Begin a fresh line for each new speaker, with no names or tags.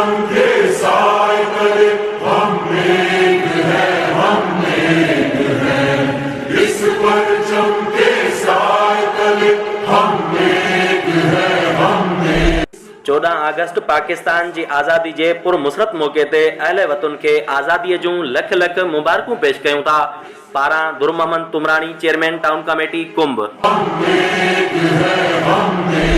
चमके साइकिल, हम एक हैं, हम एक हैं। इस पर चमके साइकिल, हम एक हैं, हम एक।
14 अगस्त पाकिस्तान जी आज़ादी जे पुरमुसरत मौके ते अहले वतन के आज़ादी जूं लख लख मुबारकूं पेश कयूं था। पारां दुर मोहम्मद तुमरानी, चेयरमैन टाउन कमेटी कुंभ।
हम एक हैं, हम एक।